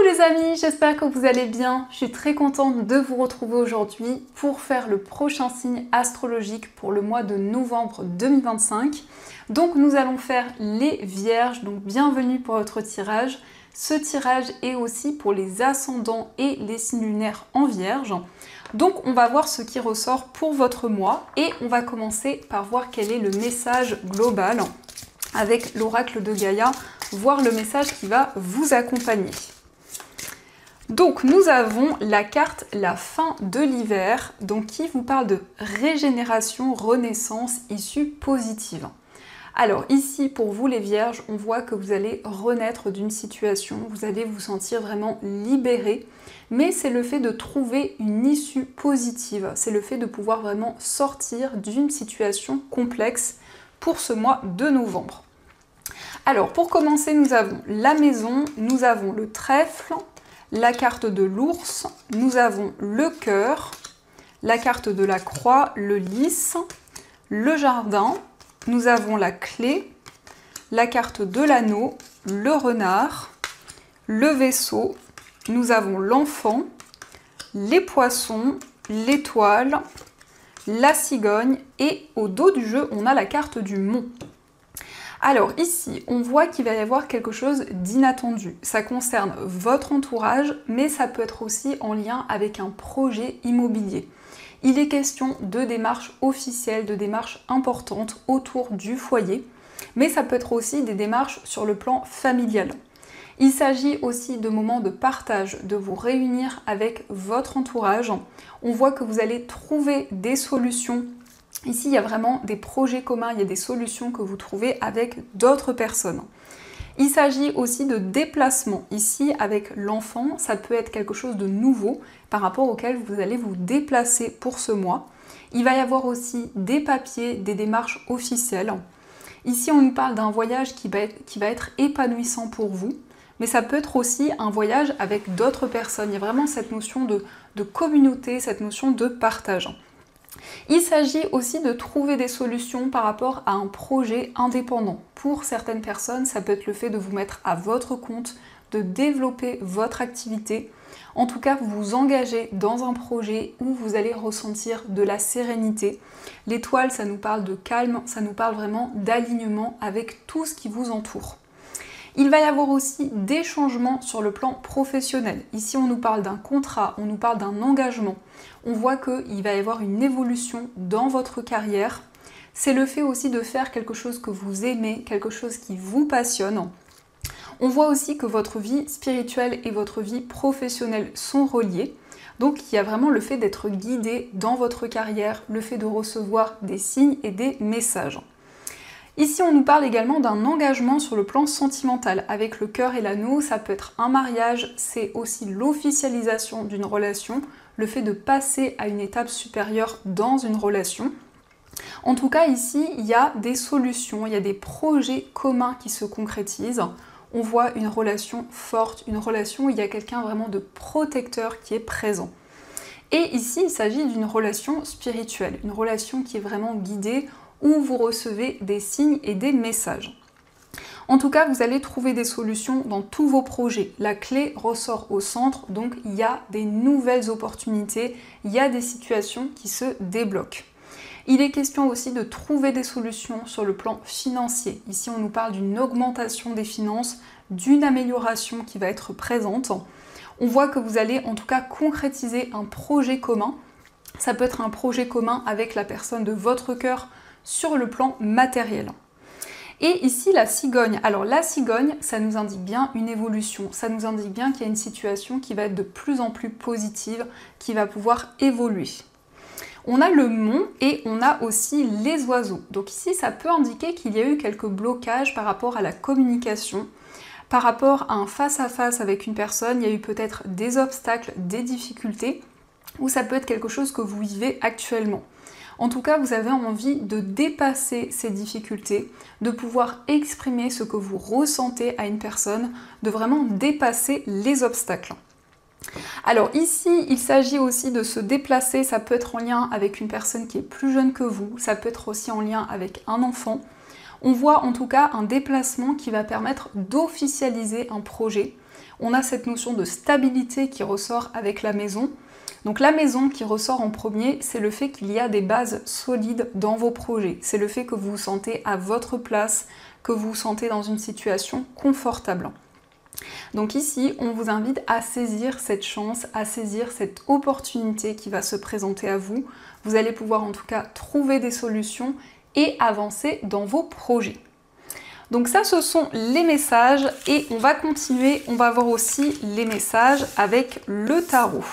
les amis, j'espère que vous allez bien. Je suis très contente de vous retrouver aujourd'hui pour faire le prochain signe astrologique pour le mois de novembre 2025. Donc nous allons faire les Vierges, donc bienvenue pour votre tirage. Ce tirage est aussi pour les ascendants et les signes lunaires en Vierge. Donc on va voir ce qui ressort pour votre mois et on va commencer par voir quel est le message global avec l'oracle de Gaïa, voir le message qui va vous accompagner. Donc nous avons la carte la fin de l'hiver, donc qui vous parle de régénération, renaissance, issue positive. Alors ici pour vous les Vierges, on voit que vous allez renaître d'une situation, vous allez vous sentir vraiment libéré, mais c'est le fait de trouver une issue positive, c'est le fait de pouvoir vraiment sortir d'une situation complexe pour ce mois de novembre. Alors pour commencer, nous avons la maison, nous avons le trèfle, la carte de l'ours, nous avons le cœur, la carte de la croix, le lys, le jardin, nous avons la clé, la carte de l'anneau, le renard, le vaisseau, nous avons l'enfant, les poissons, l'étoile, la cigogne et au dos du jeu, on a la carte du mont. Alors ici, on voit qu'il va y avoir quelque chose d'inattendu. Ça concerne votre entourage, mais ça peut être aussi en lien avec un projet immobilier. Il est question de démarches officielles, de démarches importantes autour du foyer, mais ça peut être aussi des démarches sur le plan familial. Il s'agit aussi de moments de partage, de vous réunir avec votre entourage. On voit que vous allez trouver des solutions. Ici, il y a vraiment des projets communs, il y a des solutions que vous trouvez avec d'autres personnes. Il s'agit aussi de déplacement. Ici, avec l'enfant, ça peut être quelque chose de nouveau par rapport auquel vous allez vous déplacer pour ce mois. Il va y avoir aussi des papiers, des démarches officielles. Ici, on nous parle d'un voyage qui va être épanouissant pour vous, mais ça peut être aussi un voyage avec d'autres personnes. Il y a vraiment cette notion de communauté, cette notion de partage. Il s'agit aussi de trouver des solutions par rapport à un projet indépendant. Pour certaines personnes, ça peut être le fait de vous mettre à votre compte, de développer votre activité. En tout cas, vous vous engagez dans un projet où vous allez ressentir de la sérénité. L'étoile, ça nous parle de calme, ça nous parle vraiment d'alignement avec tout ce qui vous entoure. Il va y avoir aussi des changements sur le plan professionnel. Ici, on nous parle d'un contrat, on nous parle d'un engagement. On voit qu'il va y avoir une évolution dans votre carrière. C'est le fait aussi de faire quelque chose que vous aimez, quelque chose qui vous passionne. On voit aussi que votre vie spirituelle et votre vie professionnelle sont reliées. Donc, il y a vraiment le fait d'être guidé dans votre carrière, le fait de recevoir des signes et des messages. Ici, on nous parle également d'un engagement sur le plan sentimental. Avec le cœur et l'anneau, ça peut être un mariage, c'est aussi l'officialisation d'une relation, le fait de passer à une étape supérieure dans une relation. En tout cas, ici, il y a des solutions, il y a des projets communs qui se concrétisent. On voit une relation forte, une relation où il y a quelqu'un vraiment de protecteur qui est présent. Et ici, il s'agit d'une relation spirituelle, une relation qui est vraiment guidée, où vous recevez des signes et des messages. En tout cas, vous allez trouver des solutions dans tous vos projets. La clé ressort au centre, donc il y a des nouvelles opportunités, il y a des situations qui se débloquent. Il est question aussi de trouver des solutions sur le plan financier. Ici, on nous parle d'une augmentation des finances, d'une amélioration qui va être présente. On voit que vous allez en tout cas concrétiser un projet commun. Ça peut être un projet commun avec la personne de votre cœur, sur le plan matériel. Et ici la cigogne. Alors la cigogne, ça nous indique bien une évolution, ça nous indique bien qu'il y a une situation qui va être de plus en plus positive, qui va pouvoir évoluer. On a le mont et on a aussi les oiseaux. Donc ici ça peut indiquer qu'il y a eu quelques blocages par rapport à la communication, par rapport à un face-à-face avec une personne, il y a eu peut-être des obstacles, des difficultés, ou ça peut être quelque chose que vous vivez actuellement. En tout cas, vous avez envie de dépasser ces difficultés, de pouvoir exprimer ce que vous ressentez à une personne, de vraiment dépasser les obstacles. Alors ici, il s'agit aussi de se déplacer, ça peut être en lien avec une personne qui est plus jeune que vous, ça peut être aussi en lien avec un enfant. On voit en tout cas un déplacement qui va permettre d'officialiser un projet. On a cette notion de stabilité qui ressort avec la maison. Donc la maison qui ressort en premier, c'est le fait qu'il y a des bases solides dans vos projets. C'est le fait que vous vous sentez à votre place, que vous vous sentez dans une situation confortable. Donc ici, on vous invite à saisir cette chance, à saisir cette opportunité qui va se présenter à vous. Vous allez pouvoir en tout cas trouver des solutions et avancer dans vos projets. Donc ça, ce sont les messages et on va continuer, on va voir aussi les messages avec le tarot.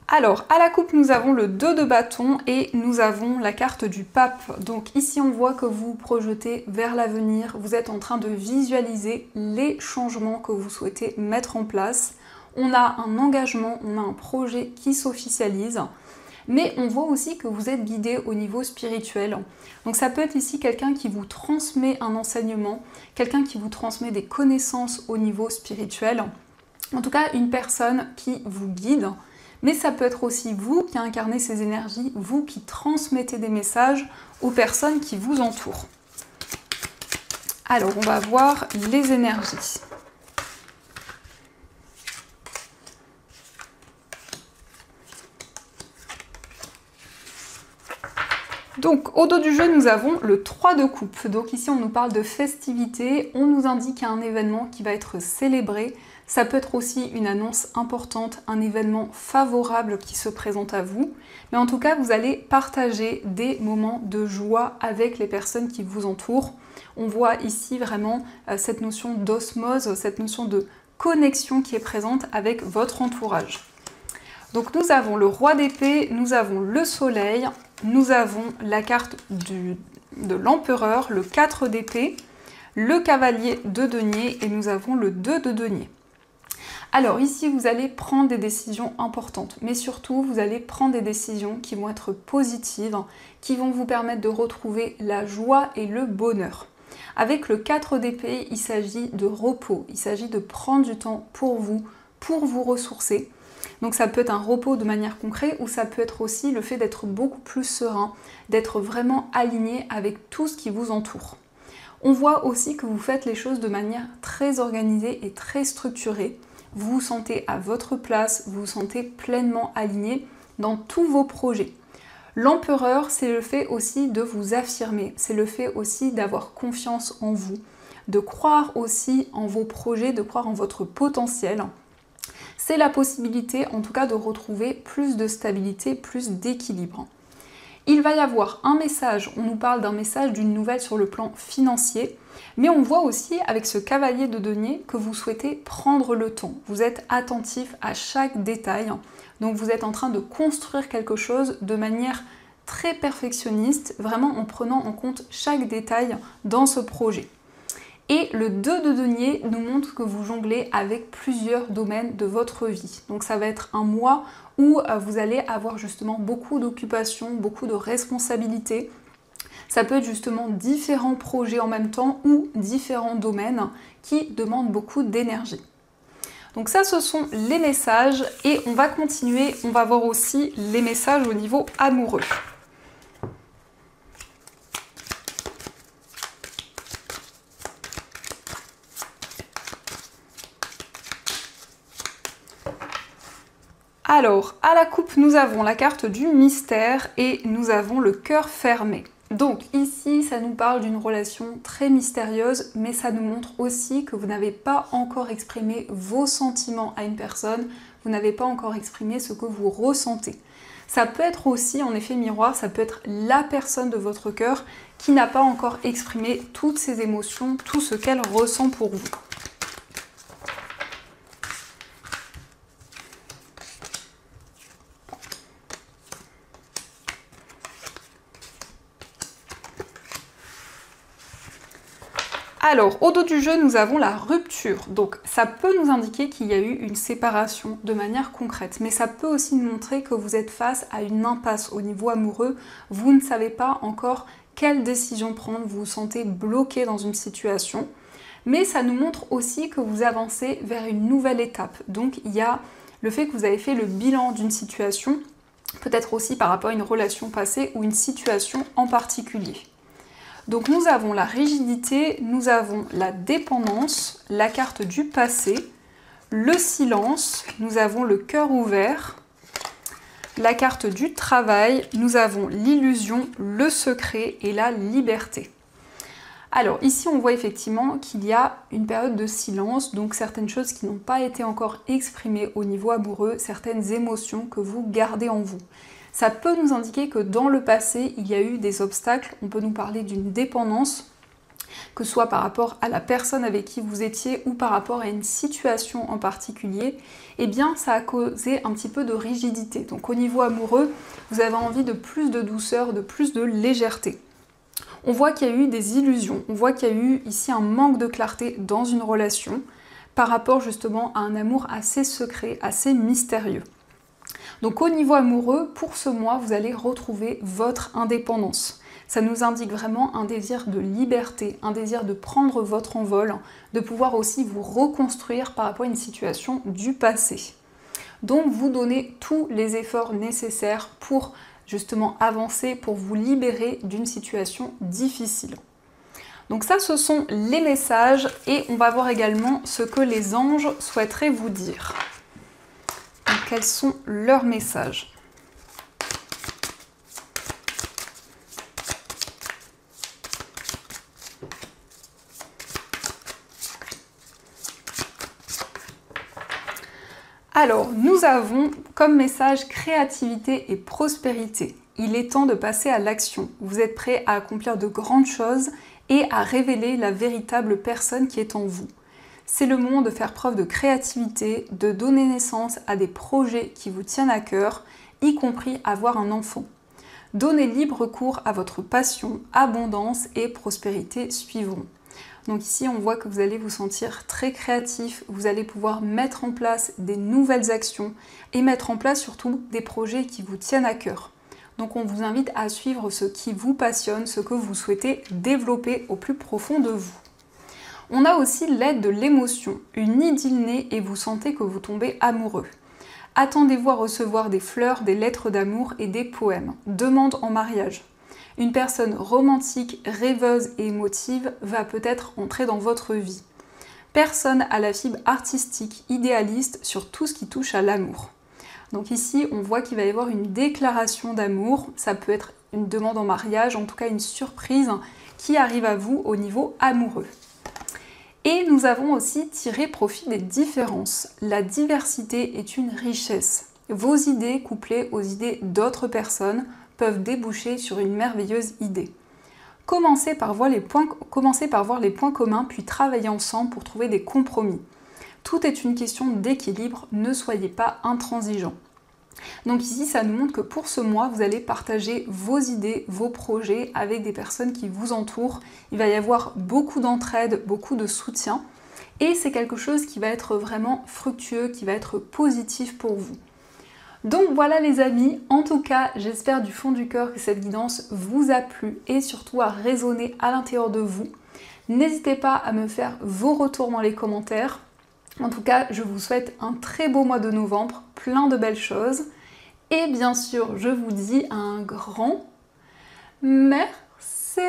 Alors, à la coupe, nous avons le 2 de bâton et nous avons la carte du pape. Donc ici, on voit que vous vous projetez vers l'avenir. Vous êtes en train de visualiser les changements que vous souhaitez mettre en place. On a un engagement, on a un projet qui s'officialise. Mais on voit aussi que vous êtes guidé au niveau spirituel. Donc ça peut être ici quelqu'un qui vous transmet un enseignement, quelqu'un qui vous transmet des connaissances au niveau spirituel. En tout cas, une personne qui vous guide. Mais ça peut être aussi vous qui incarnez ces énergies, vous qui transmettez des messages aux personnes qui vous entourent. Alors, on va voir les énergies. Donc, au dos du jeu, nous avons le 3 de coupe. Donc ici, on nous parle de festivité, on nous indique un événement qui va être célébré. Ça peut être aussi une annonce importante, un événement favorable qui se présente à vous. Mais en tout cas, vous allez partager des moments de joie avec les personnes qui vous entourent. On voit ici vraiment cette notion d'osmose, cette notion de connexion qui est présente avec votre entourage. Donc nous avons le roi d'épée, nous avons le soleil, nous avons la carte de l'empereur, le 4 d'épée, le cavalier de denier et nous avons le 2 de denier. Alors ici, vous allez prendre des décisions importantes, mais surtout, vous allez prendre des décisions qui vont être positives, qui vont vous permettre de retrouver la joie et le bonheur. Avec le 4 d'épée, il s'agit de repos, il s'agit de prendre du temps pour vous ressourcer. Donc ça peut être un repos de manière concrète ou ça peut être aussi le fait d'être beaucoup plus serein, d'être vraiment aligné avec tout ce qui vous entoure. On voit aussi que vous faites les choses de manière très organisée et très structurée. Vous vous sentez à votre place, vous vous sentez pleinement aligné dans tous vos projets. L'empereur, c'est le fait aussi de vous affirmer, c'est le fait aussi d'avoir confiance en vous, de croire aussi en vos projets, de croire en votre potentiel. C'est la possibilité en tout cas de retrouver plus de stabilité, plus d'équilibre. Il va y avoir un message, on nous parle d'un message, d'une nouvelle sur le plan financier, mais on voit aussi avec ce cavalier de denier que vous souhaitez prendre le temps. Vous êtes attentif à chaque détail, donc vous êtes en train de construire quelque chose de manière très perfectionniste, vraiment en prenant en compte chaque détail dans ce projet. Et le 2 de denier nous montre que vous jonglez avec plusieurs domaines de votre vie. Donc ça va être un mois où vous allez avoir justement beaucoup d'occupations, beaucoup de responsabilités. Ça peut être justement différents projets en même temps ou différents domaines qui demandent beaucoup d'énergie. Donc ça, ce sont les messages et on va continuer, on va voir aussi les messages au niveau amoureux. Alors, à la coupe, nous avons la carte du mystère et nous avons le cœur fermé. Donc ici, ça nous parle d'une relation très mystérieuse, mais ça nous montre aussi que vous n'avez pas encore exprimé vos sentiments à une personne, vous n'avez pas encore exprimé ce que vous ressentez. Ça peut être aussi, en effet miroir, ça peut être la personne de votre cœur qui n'a pas encore exprimé toutes ses émotions, tout ce qu'elle ressent pour vous. Alors, au dos du jeu, nous avons la rupture. Donc, ça peut nous indiquer qu'il y a eu une séparation de manière concrète. Mais ça peut aussi nous montrer que vous êtes face à une impasse au niveau amoureux. Vous ne savez pas encore quelle décision prendre, vous vous sentez bloqué dans une situation. Mais ça nous montre aussi que vous avancez vers une nouvelle étape. Donc il y a le fait que vous avez fait le bilan d'une situation, peut-être aussi par rapport à une relation passée ou une situation en particulier. Donc nous avons la rigidité, nous avons la dépendance, la carte du passé, le silence, nous avons le cœur ouvert, la carte du travail, nous avons l'illusion, le secret et la liberté. Alors ici on voit effectivement qu'il y a une période de silence, donc certaines choses qui n'ont pas été encore exprimées au niveau amoureux, certaines émotions que vous gardez en vous. Ça peut nous indiquer que dans le passé il y a eu des obstacles, on peut nous parler d'une dépendance, que ce soit par rapport à la personne avec qui vous étiez ou par rapport à une situation en particulier, eh bien ça a causé un petit peu de rigidité. Donc au niveau amoureux, vous avez envie de plus de douceur, de plus de légèreté. On voit qu'il y a eu des illusions, on voit qu'il y a eu ici un manque de clarté dans une relation par rapport justement à un amour assez secret, assez mystérieux. Donc au niveau amoureux, pour ce mois, vous allez retrouver votre indépendance. Ça nous indique vraiment un désir de liberté, un désir de prendre votre envol, de pouvoir aussi vous reconstruire par rapport à une situation du passé. Donc vous donnez tous les efforts nécessaires pour justement avancer, pour vous libérer d'une situation difficile. Donc ça, ce sont les messages et on va voir également ce que les anges souhaiteraient vous dire. Donc, quels sont leurs messages ? Alors, nous avons comme message créativité et prospérité. Il est temps de passer à l'action. Vous êtes prêts à accomplir de grandes choses et à révéler la véritable personne qui est en vous. C'est le moment de faire preuve de créativité, de donner naissance à des projets qui vous tiennent à cœur, y compris avoir un enfant. Donnez libre cours à votre passion, abondance et prospérité suivront. Donc ici, on voit que vous allez vous sentir très créatif, vous allez pouvoir mettre en place des nouvelles actions et mettre en place surtout des projets qui vous tiennent à cœur. Donc on vous invite à suivre ce qui vous passionne, ce que vous souhaitez développer au plus profond de vous. On a aussi l'aide de l'émotion, une idylle naît et vous sentez que vous tombez amoureux. Attendez-vous à recevoir des fleurs, des lettres d'amour et des poèmes. Demande en mariage. Une personne romantique, rêveuse et émotive va peut-être entrer dans votre vie. Personne à la fibre artistique, idéaliste sur tout ce qui touche à l'amour. Donc ici, on voit qu'il va y avoir une déclaration d'amour. Ça peut être une demande en mariage, en tout cas une surprise qui arrive à vous au niveau amoureux. Et nous avons aussi tiré profit des différences. La diversité est une richesse. Vos idées couplées aux idées d'autres personnes peuvent déboucher sur une merveilleuse idée. Commencez par voir les points communs, puis travaillez ensemble pour trouver des compromis. Tout est une question d'équilibre, ne soyez pas intransigeants. Donc ici, ça nous montre que pour ce mois, vous allez partager vos idées, vos projets avec des personnes qui vous entourent. Il va y avoir beaucoup d'entraide, beaucoup de soutien. Et c'est quelque chose qui va être vraiment fructueux, qui va être positif pour vous. Donc voilà les amis, en tout cas j'espère du fond du cœur que cette guidance vous a plu et surtout a résonné à l'intérieur de vous. N'hésitez pas à me faire vos retours dans les commentaires. En tout cas, je vous souhaite un très beau mois de novembre, plein de belles choses. Et bien sûr, je vous dis un grand merci.